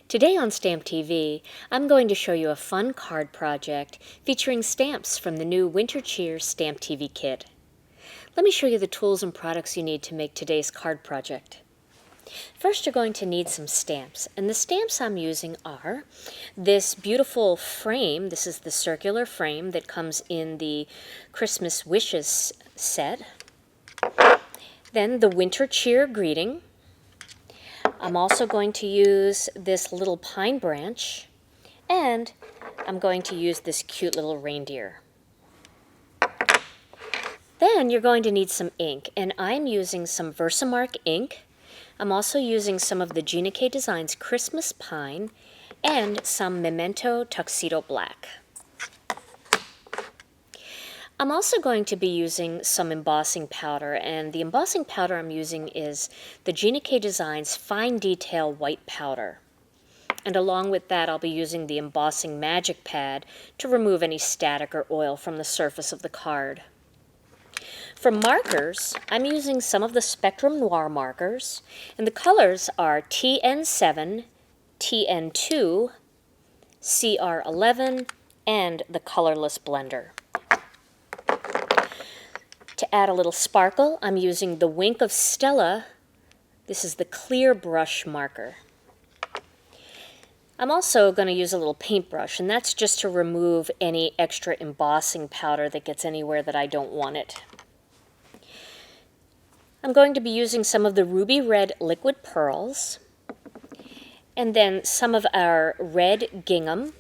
Today on StampTV, I'm going to show you a fun card project featuring stamps from the new Winter Cheer StampTV kit. Let me show you the tools and products you need to make today's card project. First, you're going to need some stamps, and the stamps I'm using are this beautiful frame. This is the circular frame that comes in the Christmas Wishes set. Then the Winter Cheer greeting. I'm also going to use this little pine branch, and I'm going to use this cute little reindeer. Then you're going to need some ink, and I'm using some VersaMark ink. I'm also using some of the Gina Designs Christmas Pine and some Memento Tuxedo Black. I'm also going to be using some embossing powder, and the embossing powder I'm using is the Gina Designs Fine Detail White Powder. And along with that, I'll be using the embossing magic pad to remove any static or oil from the surface of the card. For markers, I'm using some of the Spectrum Noir markers, and the colors are TN7, TN2, CR11, and the colorless blender. To add a little sparkle, I'm using the Wink of Stella. This is the clear brush marker. I'm also going to use a little paintbrush, and that's just to remove any extra embossing powder that gets anywhere that I don't want it. I'm going to be using some of the ruby red liquid pearls, and then some of our red gingham.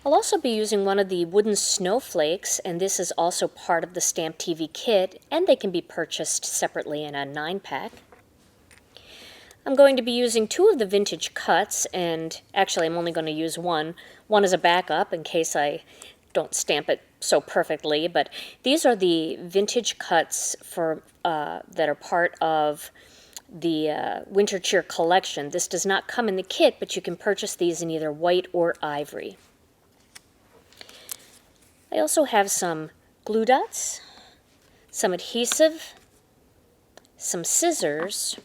I'll also be using one of the wooden snowflakes, and this is also part of the StampTV kit, and they can be purchased separately in a 9-pack. I'm going to be using 2 of the vintage cuts, and actually I'm only going to use one. One is a backup in case I don't stamp it so perfectly, but these are the vintage cuts for that are part of the Winter Cheer collection. This does not come in the kit, but you can purchase these in either white or ivory. I also have some glue dots, some adhesive, some scissors.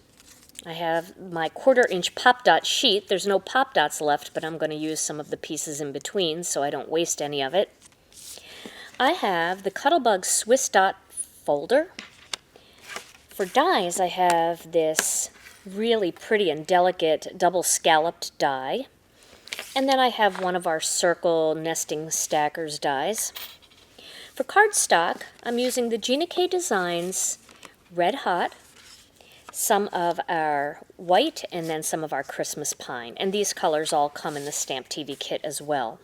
I have my 1/4-inch pop dot sheet. There's no pop dots left, but I'm going to use some of the pieces in between so I don't waste any of it. I have the Cuttlebug Swiss dot folder. For dies, I have this really pretty and delicate double scalloped die. And then I have one of our circle nesting stackers dies. For cardstock, I'm using the Gina Designs Red Hot, some of our white, and then some of our Christmas Pine. And these colors all come in the StampTV kit as well.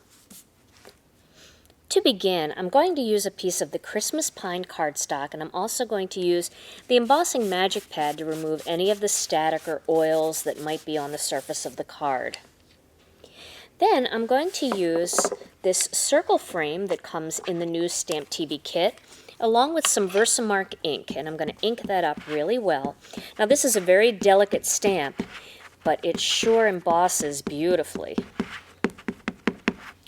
To begin, I'm going to use a piece of the Christmas Pine cardstock, and I'm also going to use the embossing magic pad to remove any of the static or oils that might be on the surface of the card. Then I'm going to use this circle frame that comes in the new StampTV kit, along with some VersaMark ink, and I'm going to ink that up really well. Now this is a very delicate stamp, but it sure embosses beautifully,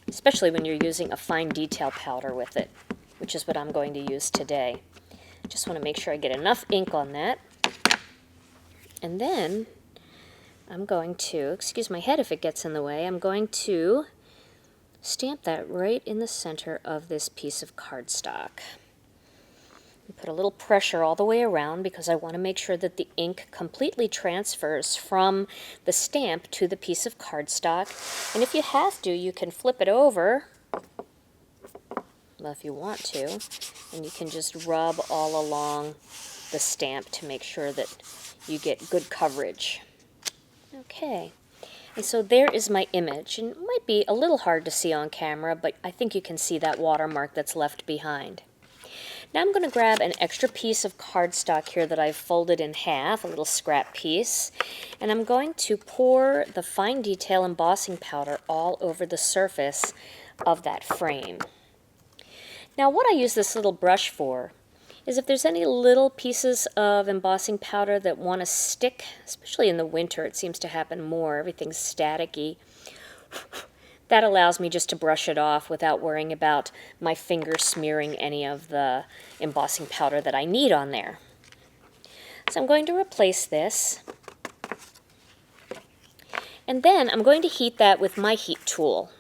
especially when you're using a fine detail powder with it, which is what I'm going to use today. Just want to make sure I get enough ink on that. And then I'm going to, excuse my head if it gets in the way, I'm going to stamp that right in the center of this piece of cardstock. Put a little pressure all the way around because I want to make sure that the ink completely transfers from the stamp to the piece of cardstock. And if you have to, you can flip it over, well, if you want to, and you can just rub all along the stamp to make sure that you get good coverage. Okay, and so there is my image, and it might be a little hard to see on camera, but I think you can see that watermark that's left behind. Now I'm going to grab an extra piece of cardstock here that I've folded in half, a little scrap piece, and I'm going to pour the fine detail embossing powder all over the surface of that frame. Now what I use this little brush for is if there's any little pieces of embossing powder that want to stick, especially in the winter, it seems to happen more, everything's staticky. That allows me just to brush it off without worrying about my finger smearing any of the embossing powder that I need on there. So I'm going to replace this. And then I'm going to heat that with my heat tool.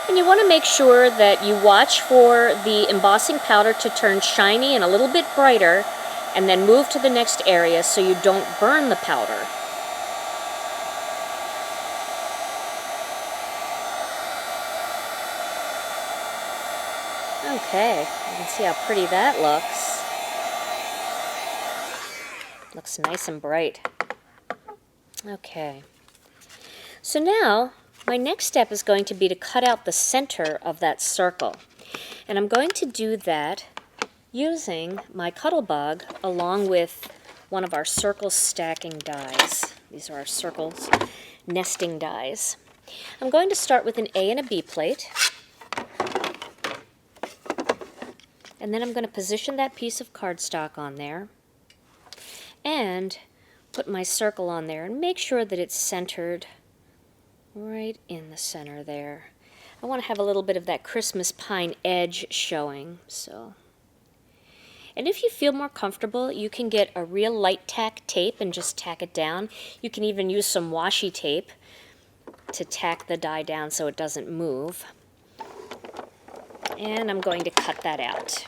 And you want to make sure that you watch for the embossing powder to turn shiny and a little bit brighter, and then move to the next area so you don't burn the powder. Okay, you can see how pretty that looks. Looks nice and bright. Okay. So now, my next step is going to be to cut out the center of that circle. And I'm going to do that using my Cuttlebug along with one of our circle stacking dies. These are our circles nesting dies. I'm going to start with an A and a B plate. And then I'm going to position that piece of cardstock on there and put my circle on there and make sure that it's centered right in the center there. I want to have a little bit of that Christmas pine edge showing. And if you feel more comfortable, you can get a real light tack tape and just tack it down. You can even use some washi tape to tack the die down so it doesn't move. And I'm going to cut that out.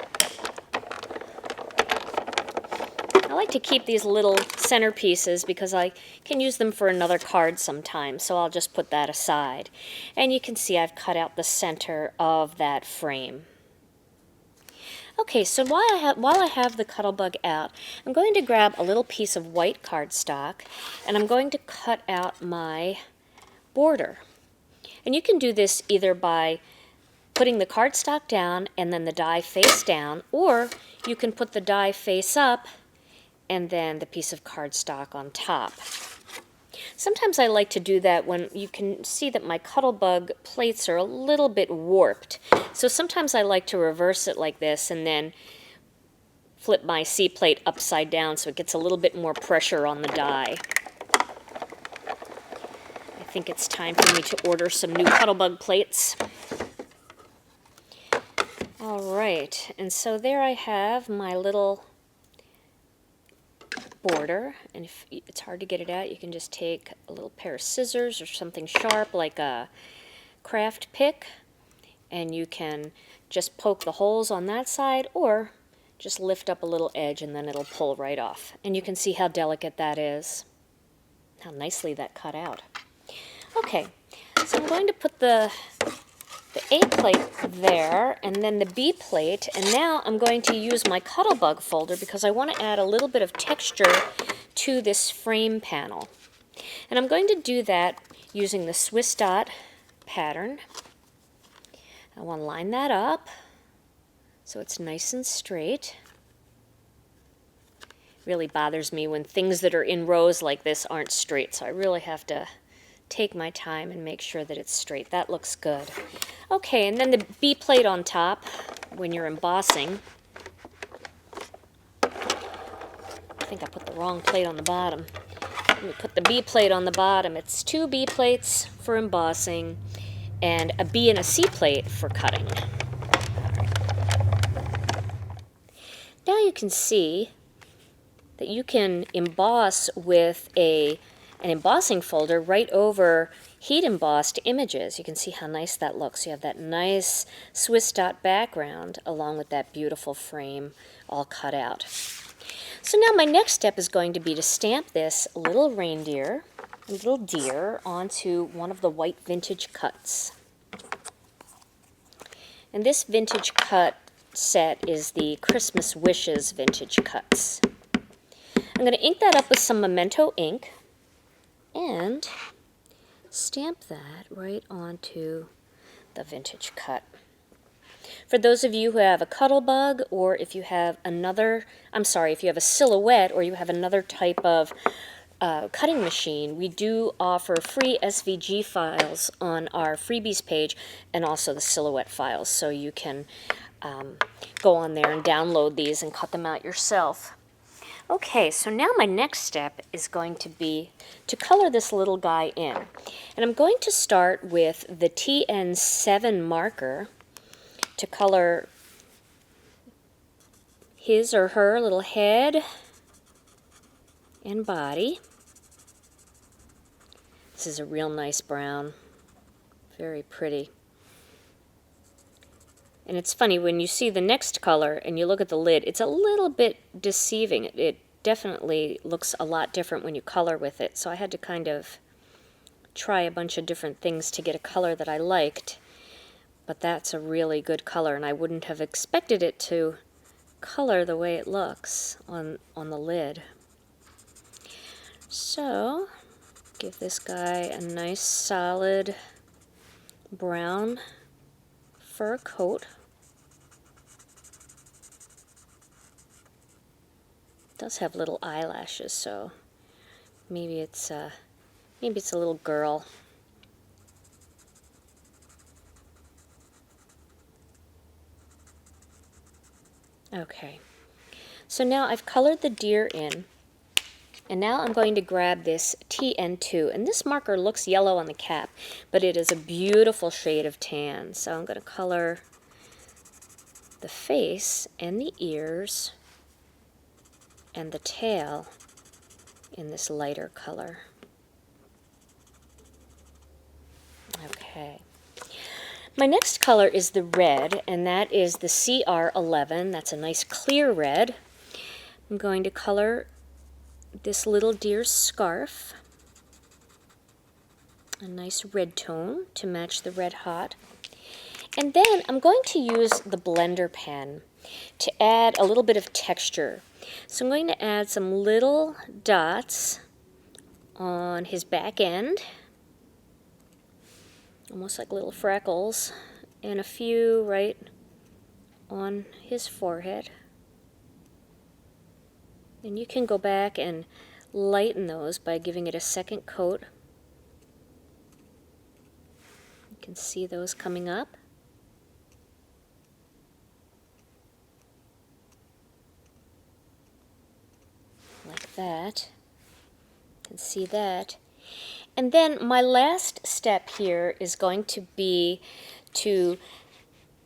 I like to keep these little centerpieces because I can use them for another card sometime, so I'll just put that aside. And you can see I've cut out the center of that frame. Okay, so while I have the Cuttlebug out, I'm going to grab a little piece of white cardstock and I'm going to cut out my border. And you can do this either by putting the cardstock down and then the die face down, or you can put the die face up and then the piece of cardstock on top. Sometimes I like to do that when you can see that my Cuttlebug plates are a little bit warped. So sometimes I like to reverse it like this and then flip my C plate upside down so it gets a little bit more pressure on the die. I think it's time for me to order some new Cuttlebug plates. All right, and so there I have my little border, and if it's hard to get it out, you can just take a little pair of scissors or something sharp like a craft pick, and you can just poke the holes on that side or just lift up a little edge and then it'll pull right off. And you can see how delicate that is, how nicely that cut out. Okay, so I'm going to put the A plate there, and then the B plate, and now I'm going to use my Cuttlebug folder because I want to add a little bit of texture to this frame panel. And I'm going to do that using the Swiss dot pattern. I want to line that up so it's nice and straight. It really bothers me when things that are in rows like this aren't straight, so I really have to take my time and make sure that it's straight. That looks good. Okay, and then the B plate on top when you're embossing. I think I put the wrong plate on the bottom. Let me put the B plate on the bottom. It's 2 B plates for embossing and a B and a C plate for cutting. Now you can see that you can emboss with an embossing folder right over heat embossed images. You can see how nice that looks. You have that nice Swiss dot background along with that beautiful frame all cut out. So now my next step is going to be to stamp this little reindeer, little deer, onto one of the white vintage cuts. And this vintage cut set is the Christmas Wishes vintage cuts. I'm going to ink that up with some Memento ink and stamp that right onto the vintage cut. For those of you who have a Cuttlebug, or if you have if you have a Silhouette or you have another type of cutting machine, we do offer free SVG files on our freebies page and also the Silhouette files, so you can go on there and download these and cut them out yourself. Okay, so now my next step is going to be to color this little guy in. And I'm going to start with the TN7 marker to color his or her little head and body. This is a real nice brown, very pretty. And it's funny, when you see the next color and you look at the lid, it's a little bit deceiving. It definitely looks a lot different when you color with it. So I had to kind of try a bunch of different things to get a color that I liked. But that's a really good color, and I wouldn't have expected it to color the way it looks on the lid. So give this guy a nice solid brown fur coat. It does have little eyelashes, so maybe it's a little girl. Okay, so now I've colored the deer in, and now I'm going to grab this TN2, and this marker looks yellow on the cap, but it is a beautiful shade of tan. So I'm going to color the face and the ears and the tail in this lighter color. Okay. My next color is the red, and that is the CR11. That's a nice clear red. I'm going to color this little deer's scarf, a nice red tone to match the red hot. And then I'm going to use the blender pen to add a little bit of texture. So I'm going to add some little dots on his back end, almost like little freckles, and a few right on his forehead. And you can go back and lighten those by giving it a second coat. You can see those coming up. Like that. You can see that. And then my last step here is going to be to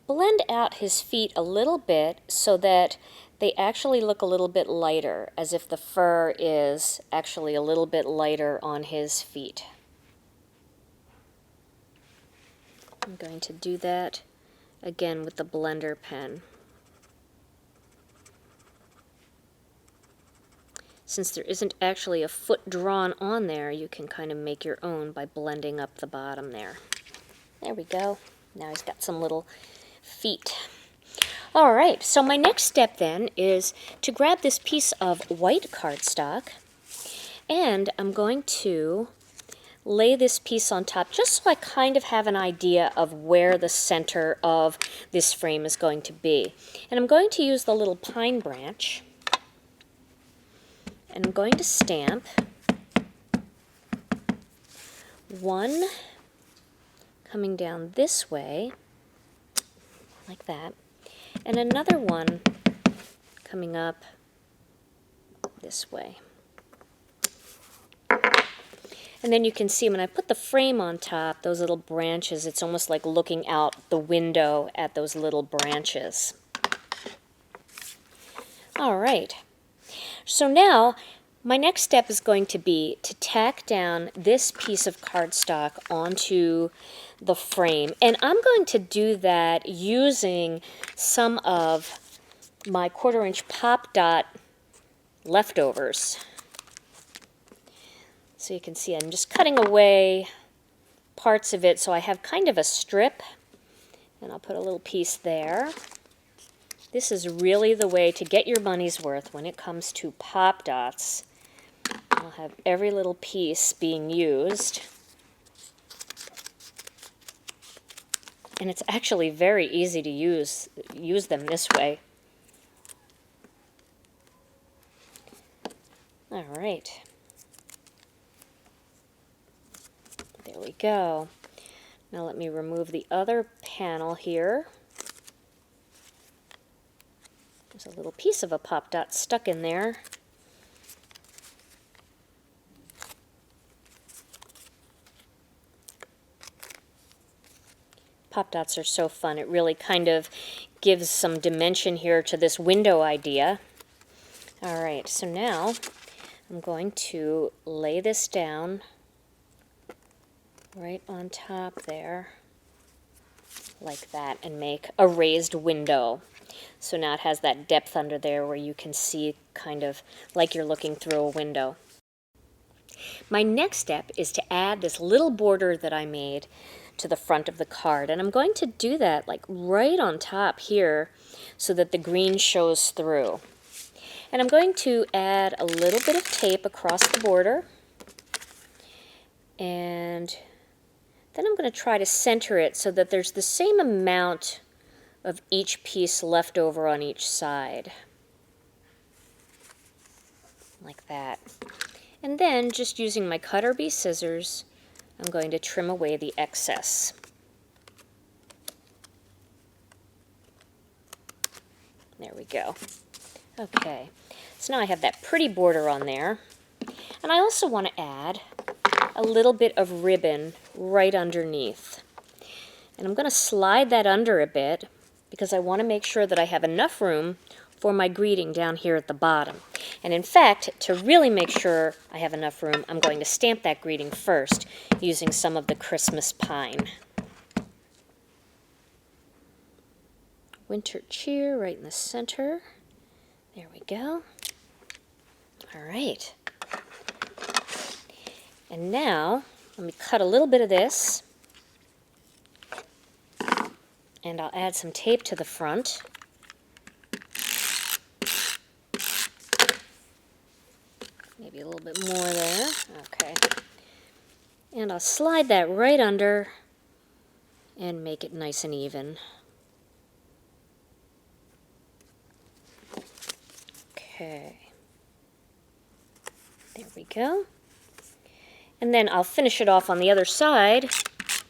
blend out his feet a little bit so that they actually look a little bit lighter, as if the fur is actually a little bit lighter on his feet. I'm going to do that again with the blender pen. Since there isn't actually a foot drawn on there, you can kind of make your own by blending up the bottom there. There we go. Now he's got some little feet. All right, so my next step then is to grab this piece of white cardstock, and I'm going to lay this piece on top just so I kind of have an idea of where the center of this frame is going to be. And I'm going to use the little pine branch, and I'm going to stamp one coming down this way, like that, and another one coming up this way. And then you can see when I put the frame on top, those little branches, it's almost like looking out the window at those little branches. All right. So now my next step is going to be to tack down this piece of cardstock onto the frame. And I'm going to do that using some of my 1/4-inch pop dot leftovers. So you can see I'm just cutting away parts of it so I have kind of a strip, and I'll put a little piece there. This is really the way to get your money's worth when it comes to pop dots. I'll have every little piece being used. And it's actually very easy to use them this way. All right. There we go. Now let me remove the other panel here. There's a little piece of a pop dot stuck in there. Pop dots are so fun. It really kind of gives some dimension here to this window idea. All right, so now I'm going to lay this down right on top there, like that, and make a raised window. So now it has that depth under there where you can see kind of like you're looking through a window. My next step is to add this little border that I made to the front of the card, and I'm going to do that like right on top here so that the green shows through. And I'm going to add a little bit of tape across the border, and then I'm going to try to center it so that there's the same amount of each piece left over on each side, like that. And then, just using my cutter bee scissors, I'm going to trim away the excess. There we go. Okay, so now I have that pretty border on there. And I also want to add a little bit of ribbon right underneath. And I'm going to slide that under a bit because I want to make sure that I have enough room for my greeting down here at the bottom. And in fact, to really make sure I have enough room, I'm going to stamp that greeting first using some of the Christmas pine. Winter cheer right in the center. There we go. All right. And now, let me cut a little bit of this, and I'll add some tape to the front. Maybe a little bit more there. Okay. And I'll slide that right under and make it nice and even. Okay. There we go. And then I'll finish it off on the other side,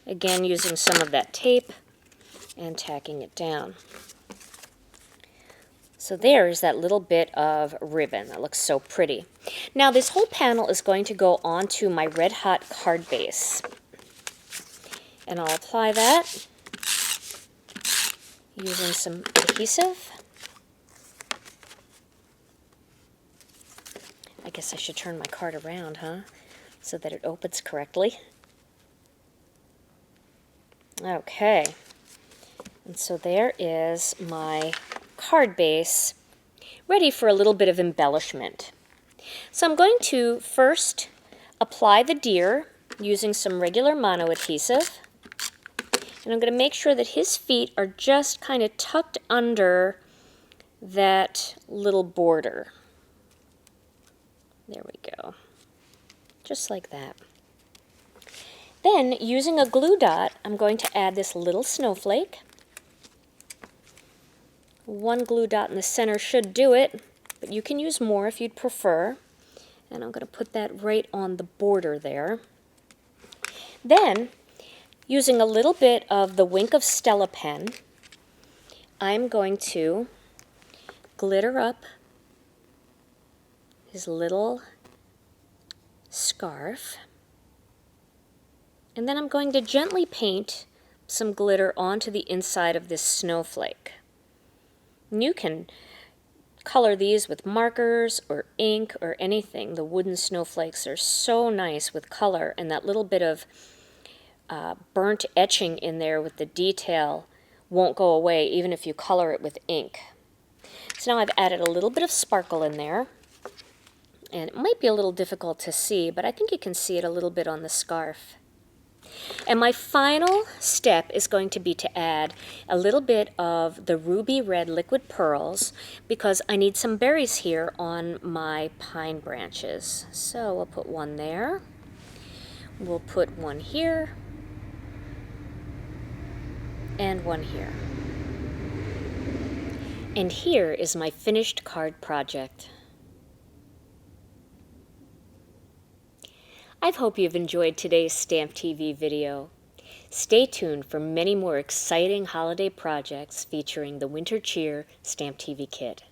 again using some of that tape and tacking it down. So there's that little bit of ribbon that looks so pretty. Now this whole panel is going to go onto my red hot card base. And I'll apply that using some adhesive. I guess I should turn my card around, huh? So that it opens correctly. Okay. And so there is my card base ready for a little bit of embellishment. So I'm going to first apply the deer using some regular mono adhesive. And I'm going to make sure that his feet are just kind of tucked under that little border. There we go. Just like that. Then, using a glue dot, I'm going to add this little snowflake. One glue dot in the center should do it, but you can use more if you'd prefer. And I'm going to put that right on the border there. Then, using a little bit of the Wink of Stella pen, I'm going to glitter up his little scarf. And then I'm going to gently paint some glitter onto the inside of this snowflake. And you can color these with markers or ink or anything. The wooden snowflakes are so nice with color, and that little bit of burnt etching in there with the detail won't go away even if you color it with ink. So now I've added a little bit of sparkle in there, and it might be a little difficult to see, but I think you can see it a little bit on the scarf. And my final step is going to be to add a little bit of the ruby red liquid pearls because I need some berries here on my pine branches. So we'll put one there. We'll put one here. And one here. And here is my finished card project. I hope you've enjoyed today's StampTV video. Stay tuned for many more exciting holiday projects featuring the Winter Cheer StampTV kit.